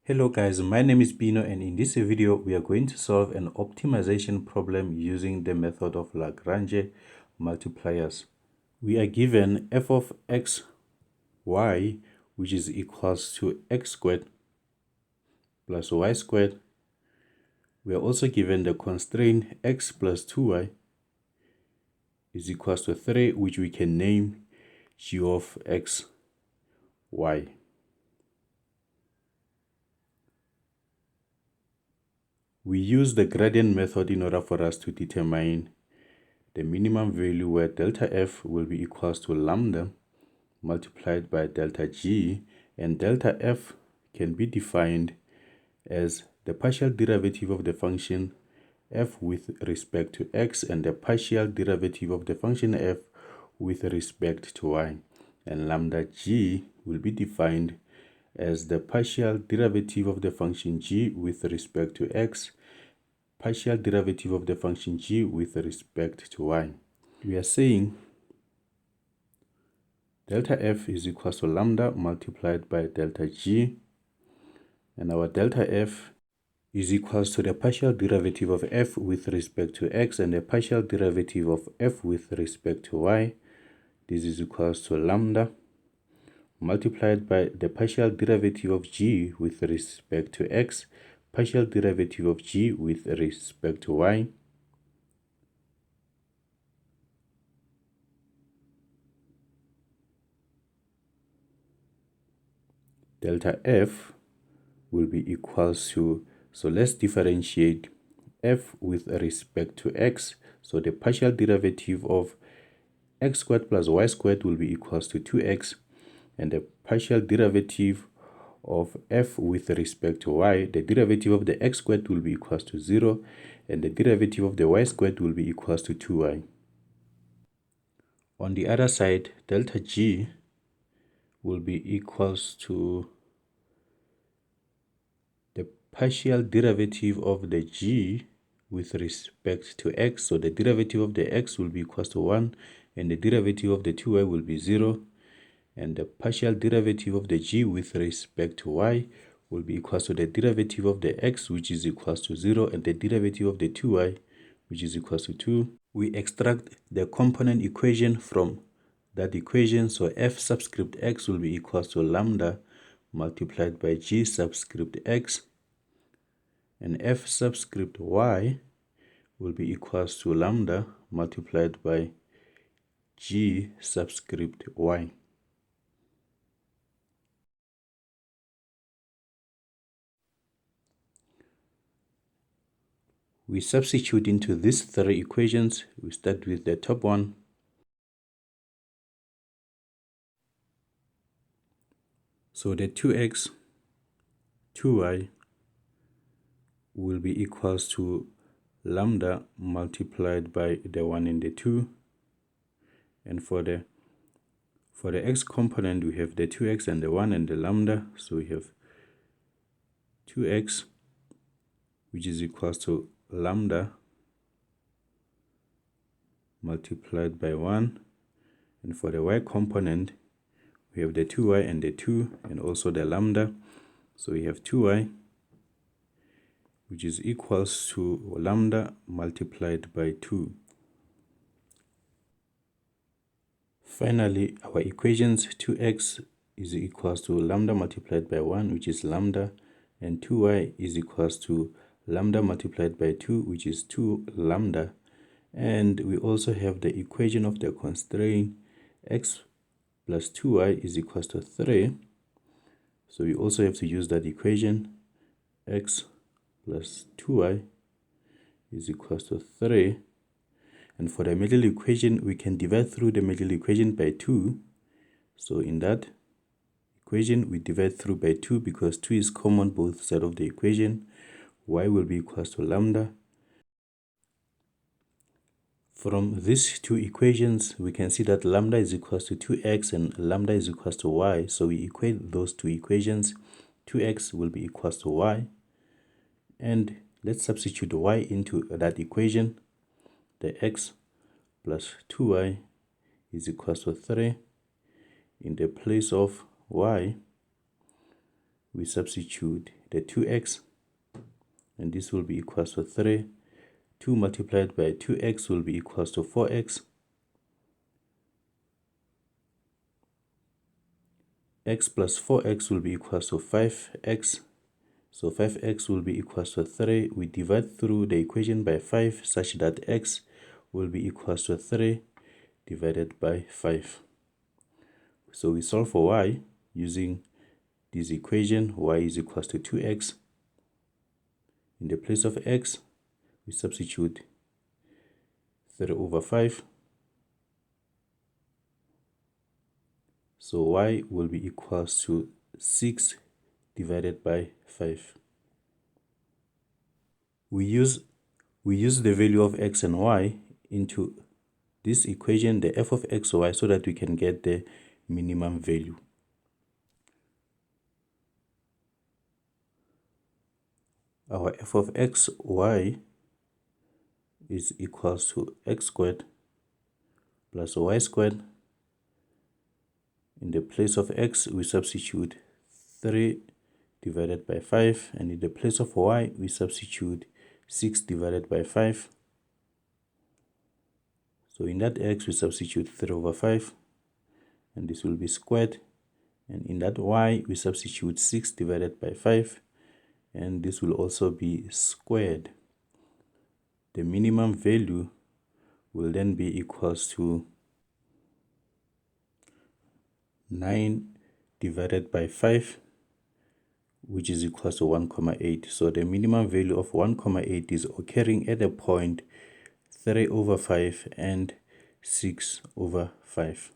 Hello guys, my name is Bino, and in this video we are going to solve an optimization problem using the method of Lagrange multipliers. We are given f of x y, which is equals to x squared plus y squared. We are also given the constraint x plus 2y is equals to 3, which we can name g of x y. We use the gradient method in order for us to determine the minimum value, where delta f will be equals to lambda multiplied by delta g, and delta f can be defined as the partial derivative of the function f with respect to x and the partial derivative of the function f with respect to y, and lambda g will be defined as the partial derivative of the function g with respect to x, partial derivative of the function g with respect to y. We are saying delta f is equal to lambda multiplied by delta g, and our delta f is equal to the partial derivative of f with respect to x and the partial derivative of f with respect to y. This is equal to lambda multiplied by the partial derivative of g with respect to x, partial derivative of g with respect to y. Delta f will be equals to, so let's differentiate f with respect to x. So the partial derivative of x squared plus y squared will be equals to 2x, and the partial derivative of f with respect to y, the derivative of the x squared will be equals to 0, and the derivative of the y squared will be equals to 2y. On the other side, delta g will be equals to the partial derivative of the g with respect to x. So the derivative of the x will be equals to 1, and the derivative of the 2y will be 0, and the partial derivative of the g with respect to y will be equals to the derivative of the x, which is equals to 0, and the derivative of the 2y, which is equals to 2. We extract the component equation from that equation, so f subscript x will be equals to lambda multiplied by g subscript x, and f subscript y will be equals to lambda multiplied by g subscript y. We substitute into these three equations. We start with the top one. So the 2x, 2y will be equals to lambda multiplied by the 1 and the 2. And for the x component, we have the 2x and the 1 and the lambda. So we have 2x, which is equals to lambda multiplied by 1. And for the y component, we have the 2y and the 2 and also the lambda. So we have 2y, which is equals to lambda multiplied by 2. Finally, our equations, 2x is equals to lambda multiplied by 1, which is lambda, and 2y is equals to lambda multiplied by 2, which is 2 lambda. And we also have the equation of the constraint x plus 2y is equals to 3. So we also have to use that equation, x plus 2y is equals to 3. And for the middle equation, we can divide through the middle equation by 2. So in that equation, we divide through by 2 because 2 is common both sides of the equation. Y will be equals to lambda. From these two equations, we can see that lambda is equals to 2x and lambda is equals to y. So we equate those two equations. 2x will be equals to y. And let's substitute y into that equation. The x plus 2y is equals to 3. In the place of y, we substitute the the 2x, and this will be equals to 3. 2 multiplied by 2x will be equals to 4x. X plus 4x will be equals to 5x. So 5x will be equals to 3. We divide through the equation by 5 such that x will be equals to 3 divided by 5. So we solve for y using this equation. Y is equals to 2x. In the place of x, we substitute 3 over 5. So y will be equals to 6 divided by 5. We use the value of x and y into this equation, the f of x or y, so that we can get the minimum value. Our f of x, y is equals to x squared plus y squared. In the place of x, we substitute 3 divided by 5, and in the place of y, we substitute 6 divided by 5. So in that x, we substitute 3 over 5, and this will be squared. And in that y, we substitute 6 divided by 5, and this will also be squared. The minimum value will then be equals to 9 divided by 5, which is equals to 1,8. So the minimum value of 1,8 is occurring at a point 3 over 5 and 6 over 5.